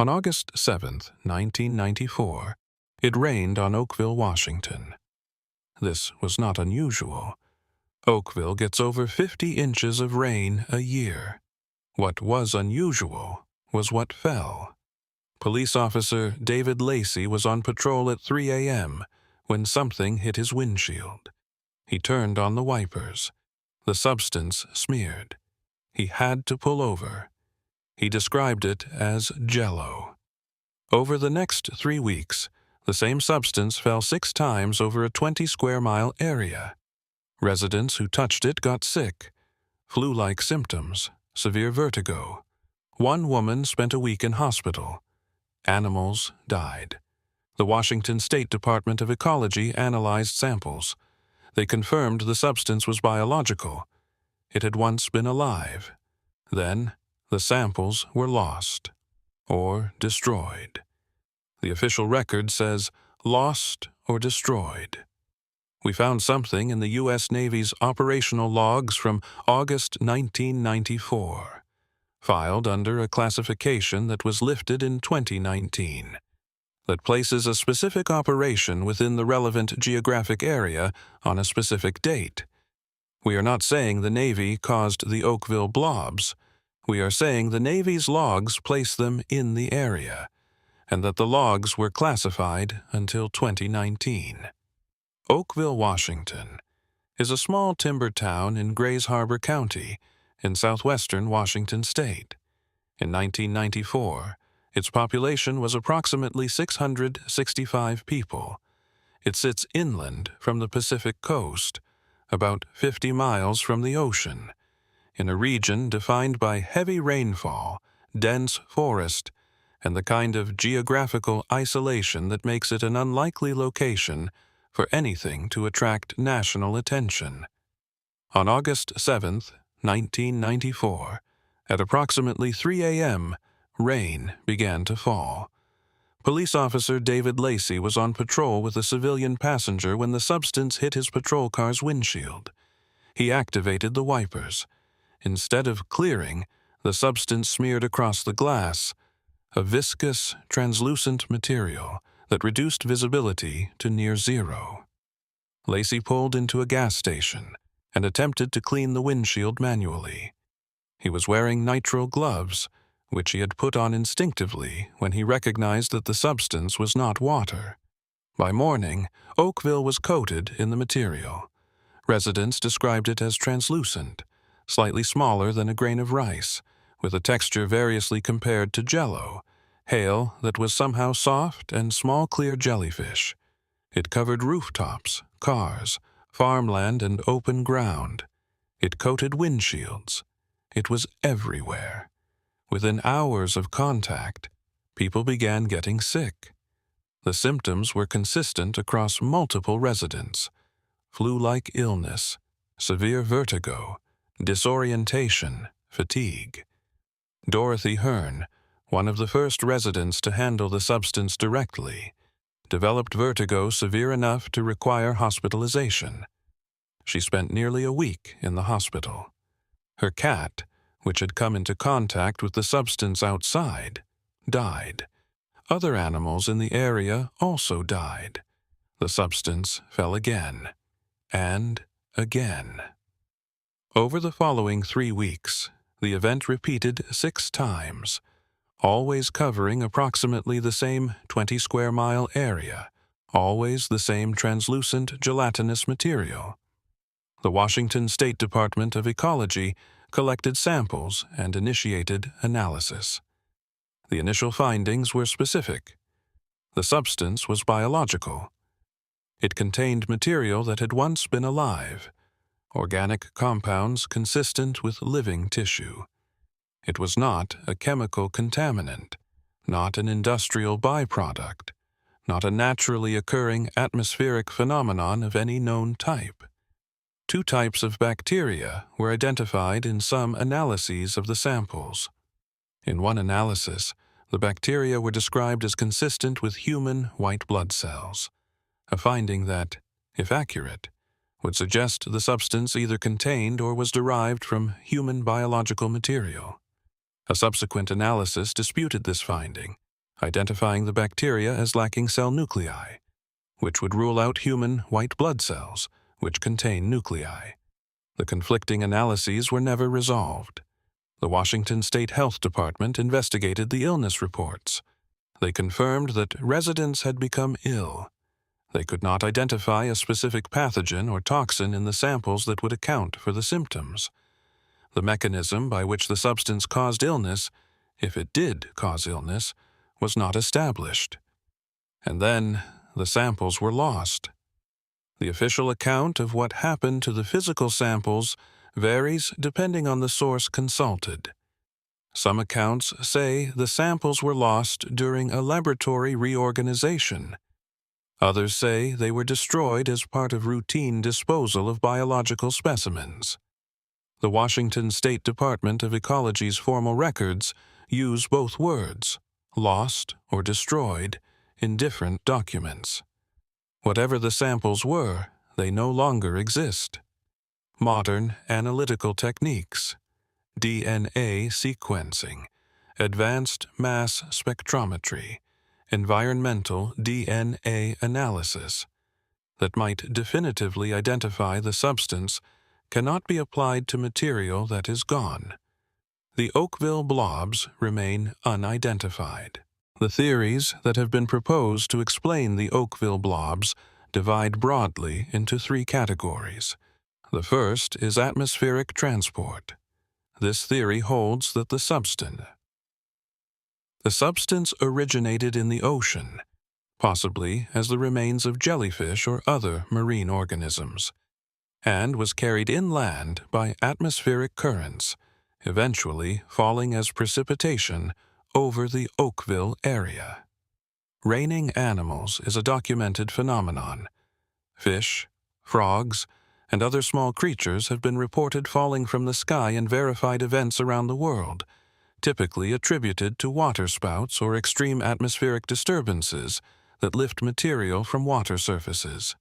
On August 7, 1994, it rained on Oakville, Washington. This was not unusual. Oakville gets over 50 inches of rain a year. What was unusual was what fell. Police officer David Lacey was on patrol at 3 a.m. when something hit his windshield. He turned on the wipers. The substance smeared. He had to pull over. He described it as Jell-O. Over the next 3 weeks, the same substance fell 6 times over a 20-square-mile area. Residents who touched it got sick, flu-like symptoms, severe vertigo. One woman spent a week in hospital. Animals died. The Washington State Department of Ecology analyzed samples. They confirmed the substance was biological. It had once been alive. Then, the samples were lost or destroyed. The official record says lost or destroyed. We found something in the U.S. Navy's operational logs from August 1994, filed under a classification that was lifted in 2019, that places a specific operation within the relevant geographic area on a specific date. We are not saying the Navy caused the Oakville Blobs. We are saying the Navy's logs place them in the area, and that the logs were classified until 2019. Oakville, Washington, is a small timber town in Grays Harbor County in southwestern Washington state. In 1994, its population was approximately 665 people. It sits inland from the Pacific coast, about 50 miles from the ocean, in a region defined by heavy rainfall, dense forest, and the kind of geographical isolation that makes it an unlikely location for anything to attract national attention. On August 7, 1994, at approximately 3 a.m., rain began to fall. Police officer David Lacey was on patrol with a civilian passenger when the substance hit his patrol car's windshield. He activated the wipers. Instead of clearing, the substance smeared across the glass, a viscous, translucent material that reduced visibility to near zero. Lacey pulled into a gas station and attempted to clean the windshield manually. He was wearing nitrile gloves, which he had put on instinctively when he recognized that the substance was not water. By morning, Oakville was coated in the material. Residents described it as translucent, slightly smaller than a grain of rice, with a texture variously compared to Jell-O, hail that was somehow soft and small clear jellyfish. It covered rooftops, cars, farmland, and open ground. It coated windshields. It was everywhere. Within hours of contact, people began getting sick. The symptoms were consistent across multiple residents: flu-like illness, severe vertigo, disorientation, fatigue. Dorothy Hearn, one of the first residents to handle the substance directly, developed vertigo severe enough to require hospitalization. She spent nearly a week in the hospital. Her cat, which had come into contact with the substance outside, died. Other animals in the area also died. The substance fell again, and again. Over the following 3 weeks, the event repeated 6 times, always covering approximately the same 20-square-mile area, always the same translucent gelatinous material. The Washington State Department of Ecology collected samples and initiated analysis. The initial findings were specific. The substance was biological. It contained material that had once been alive, organic compounds consistent with living tissue. It was not a chemical contaminant, not an industrial byproduct, not a naturally occurring atmospheric phenomenon of any known type. 2 types of bacteria were identified in some analyses of the samples. In one analysis, the bacteria were described as consistent with human white blood cells, a finding that, if accurate, would suggest the substance either contained or was derived from human biological material. A subsequent analysis disputed this finding identifying the bacteria as lacking cell nuclei, which would rule out human white blood cells, which contain nuclei. The conflicting analyses were never resolved. The Washington State Health Department investigated the illness reports. They confirmed that residents had become ill. They could not identify a specific pathogen or toxin in the samples that would account for the symptoms. The mechanism by which the substance caused illness, if it did cause illness, was not established. And then the samples were lost. The official account of what happened to the physical samples varies depending on the source consulted. Some accounts say the samples were lost during a laboratory reorganization. Others say they were destroyed as part of routine disposal of biological specimens. The Washington State Department of Ecology's formal records use both words, lost or destroyed, in different documents. Whatever the samples were, they no longer exist. Modern analytical techniques, DNA sequencing, advanced mass spectrometry, environmental DNA analysis, that might definitively identify the substance cannot be applied to material that is gone. The Oakville Blobs remain unidentified. The theories that have been proposed to explain the Oakville Blobs divide broadly into three categories. The first is atmospheric transport. This theory holds that the substance originated in the ocean, possibly as the remains of jellyfish or other marine organisms, and was carried inland by atmospheric currents, eventually falling as precipitation over the Oakville area. Raining animals is a documented phenomenon. Fish, frogs, and other small creatures have been reported falling from the sky in verified events around the world, typically attributed to waterspouts or extreme atmospheric disturbances that lift material from water surfaces.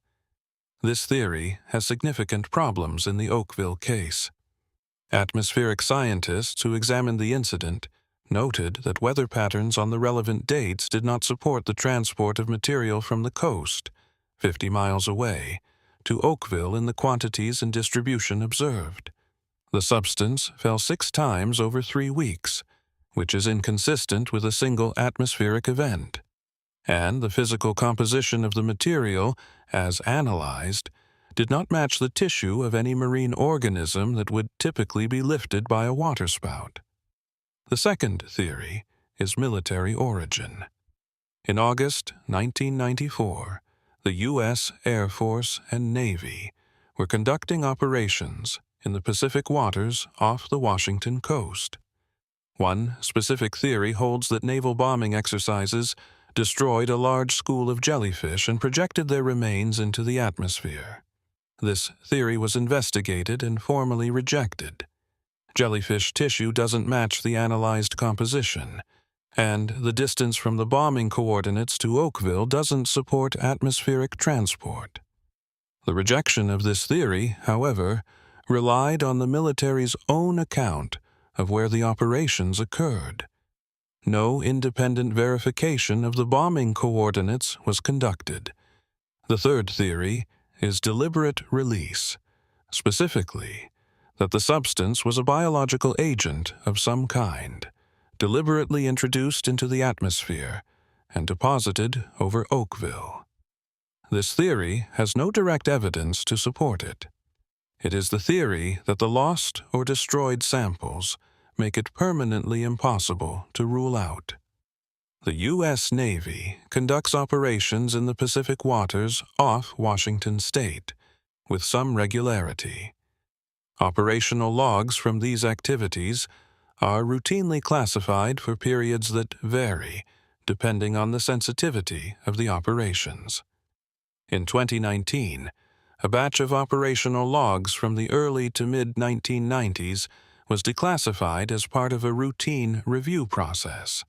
This theory has significant problems in the Oakville case. Atmospheric scientists who examined the incident noted that weather patterns on the relevant dates did not support the transport of material from the coast, 50 miles away, to Oakville in the quantities and distribution observed. The substance fell 6 times over 3 weeks, which is inconsistent with a single atmospheric event. And the physical composition of the material, as analyzed, did not match the tissue of any marine organism that would typically be lifted by a waterspout. The second theory is military origin. In August 1994, the U.S. Air Force and Navy were conducting operations in the Pacific waters off the Washington coast. One specific theory holds that naval bombing exercises destroyed a large school of jellyfish and projected their remains into the atmosphere. This theory was investigated and formally rejected. Jellyfish tissue doesn't match the analyzed composition, and the distance from the bombing coordinates to Oakville doesn't support atmospheric transport. The rejection of this theory, however, relied on the military's own account of where the operations occurred. No independent verification of the bombing coordinates was conducted. The third theory is deliberate release, specifically that the substance was a biological agent of some kind, deliberately introduced into the atmosphere and deposited over Oakville. This theory has no direct evidence to support it. It is the theory that the lost or destroyed samples make it permanently impossible to rule out. The U.S. Navy conducts operations in the Pacific waters off Washington State with some regularity. Operational logs from these activities are routinely classified for periods that vary depending on the sensitivity of the operations. In 2019, a batch of operational logs from the early to mid-1990s was declassified as part of a routine review process.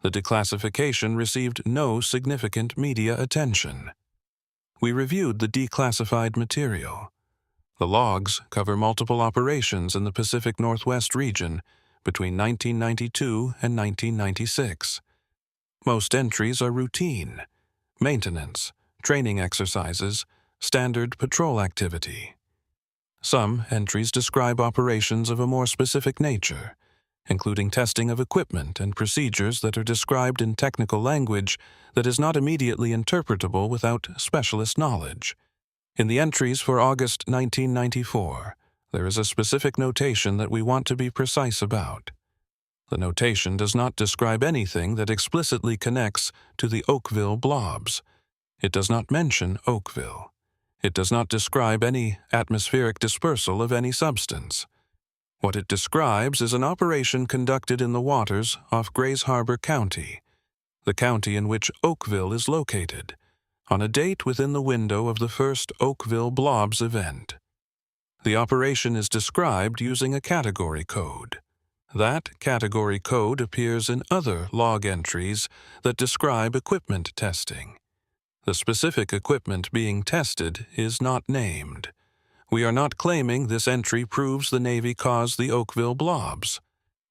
The declassification received no significant media attention. We reviewed the declassified material. The logs cover multiple operations in the Pacific Northwest region between 1992 and 1996. Most entries are routine, maintenance, training exercises, standard patrol activity. Some entries describe operations of a more specific nature, including testing of equipment and procedures that are described in technical language that is not immediately interpretable without specialist knowledge. In the entries for August 1994, there is a specific notation that we want to be precise about. The notation does not describe anything that explicitly connects to the Oakville Blobs. It does not mention Oakville. It does not describe any atmospheric dispersal of any substance. What it describes is an operation conducted in the waters off Grays Harbor County, the county in which Oakville is located, on a date within the window of the first Oakville Blobs event. The operation is described using a category code. That category code appears in other log entries that describe equipment testing. The specific equipment being tested is not named. We are not claiming this entry proves the Navy caused the Oakville Blobs.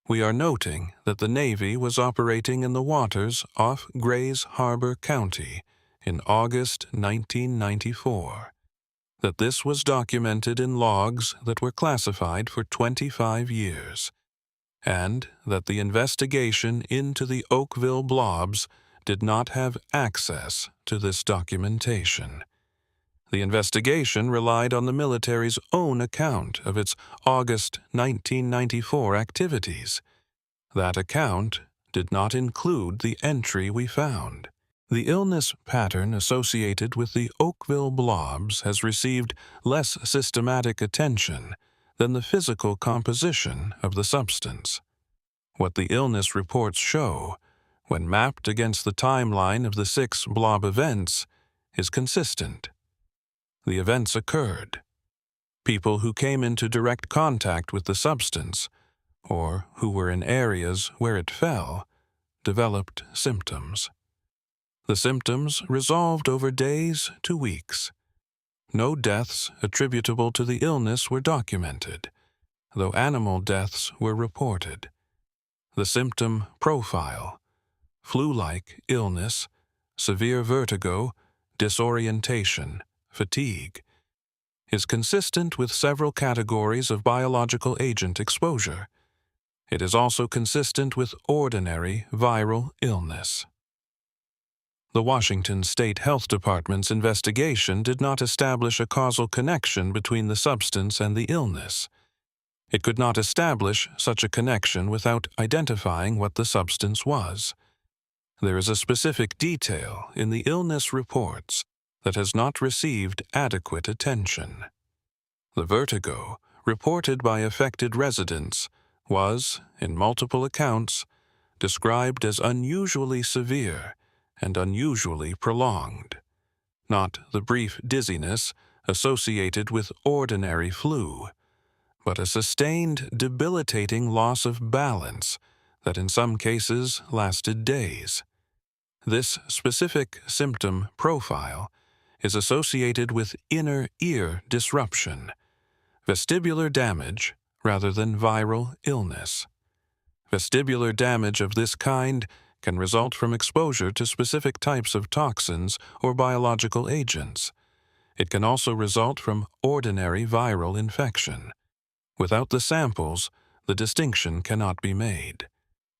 We are noting that the Navy was operating in the waters off Grays Harbor County in August 1994. That this was documented in logs that were classified for 25 years. And that the investigation into the Oakville Blobs did not have access to this documentation. The investigation relied on the military's own account of its August 1994 activities. That account did not include the entry we found. The illness pattern associated with the Oakville Blobs has received less systematic attention than the physical composition of the substance. What the illness reports show, when mapped against the timeline of the 6 blob events, is consistent. The events occurred. People who came into direct contact with the substance, or who were in areas where it fell, developed symptoms. The symptoms resolved over days to weeks. No deaths attributable to the illness were documented, though animal deaths were reported. The symptom profile, flu-like illness, severe vertigo, disorientation, fatigue, is consistent with several categories of biological agent exposure. It is also consistent with ordinary viral illness. The Washington State Health Department's investigation did not establish a causal connection between the substance and the illness. It could not establish such a connection without identifying what the substance was. There is a specific detail in the illness reports that has not received adequate attention. The vertigo, reported by affected residents, was, in multiple accounts, described as unusually severe and unusually prolonged, not the brief dizziness associated with ordinary flu, but a sustained, debilitating loss of balance that in some cases lasted days. This specific symptom profile is associated with inner ear disruption, vestibular damage rather than viral illness. Vestibular damage of this kind can result from exposure to specific types of toxins or biological agents. It can also result from ordinary viral infection. Without the samples, the distinction cannot be made.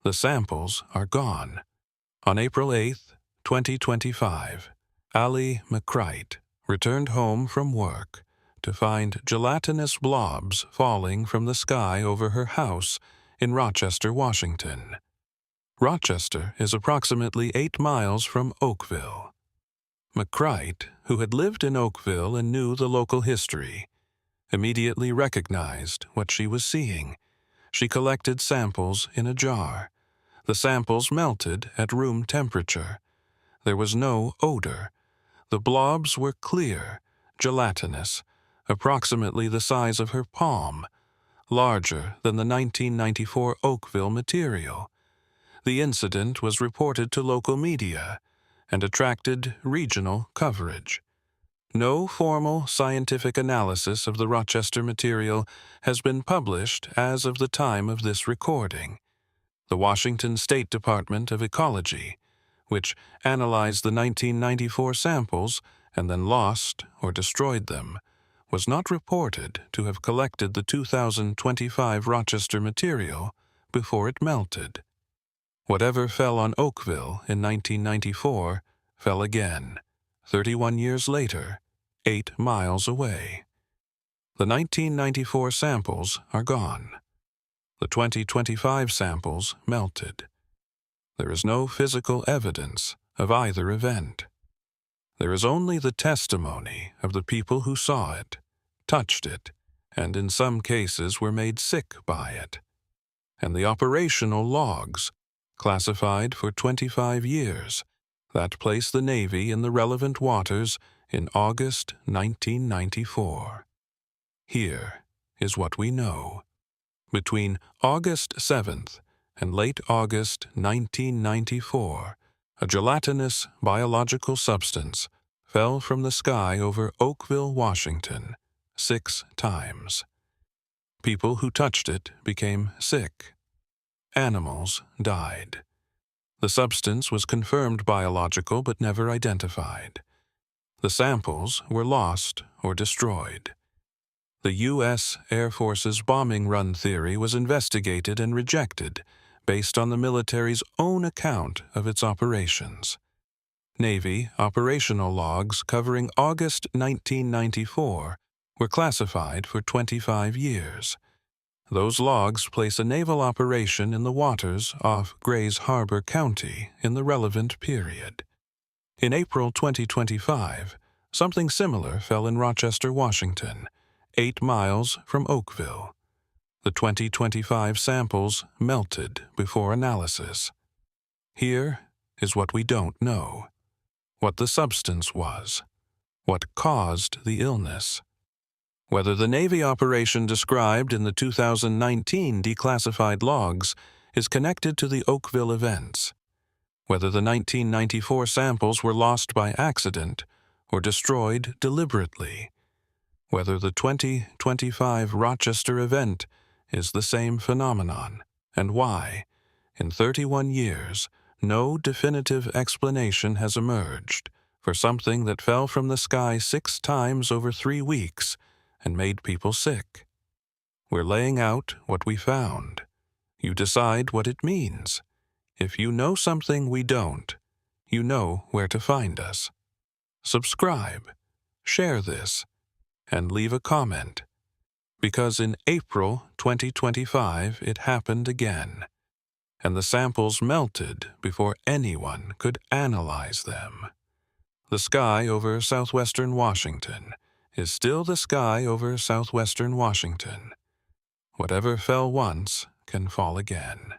The samples are gone. On April 8, 2025, Allie McCright returned home from work to find gelatinous blobs falling from the sky over her house in Rochester, Washington. Rochester is approximately 8 miles from Oakville. McCright, who had lived in Oakville and knew the local history, immediately recognized what she was seeing. She collected samples in a jar. The samples melted at room temperature. There was no odor. The blobs were clear, gelatinous, approximately the size of her palm, larger than the 1994 Oakville material. The incident was reported to local media and attracted regional coverage. No formal scientific analysis of the Rochester material has been published as of the time of this recording. The Washington State Department of Ecology, which analyzed the 1994 samples and then lost or destroyed them, was not reported to have collected the 2025 Rochester material before it melted. Whatever fell on Oakville in 1994 fell again, 31 years later, 8 miles away. The 1994 samples are gone. The 2025 samples melted. There is no physical evidence of either event. There is only the testimony of the people who saw it, touched it, and in some cases were made sick by it, and the operational logs, classified for 25 years, that place the Navy in the relevant waters in August 1994. Here is what we know. Between August 7th and late August 1994, a gelatinous biological substance fell from the sky over Oakville, Washington, 6 times. People who touched it became sick. Animals died. The substance was confirmed biological but never identified. The samples were lost or destroyed. The U.S. Air Force's bombing run theory was investigated and rejected based on the military's own account of its operations. Navy operational logs covering August 1994 were classified for 25 years. Those logs place a naval operation in the waters off Grays Harbor County in the relevant period. In April 2025, something similar fell in Rochester, Washington, 8 miles from Oakville. The 2025 samples melted before analysis. Here is what we don't know. What the substance was. What caused the illness. Whether the Navy operation described in the 2019 declassified logs is connected to the Oakville events. Whether the 1994 samples were lost by accident or destroyed deliberately. Whether the 2025 Rochester event is the same phenomenon, and why, in 31 years, no definitive explanation has emerged for something that fell from the sky 6 times over 3 weeks and made people sick. We're laying out what we found. You decide what it means. If you know something we don't, you know where to find us. Subscribe, share this, and leave a comment. Because in April 2025 it happened again, and the samples melted before anyone could analyze them. The sky over southwestern Washington is still the sky over southwestern Washington. Whatever fell once can fall again.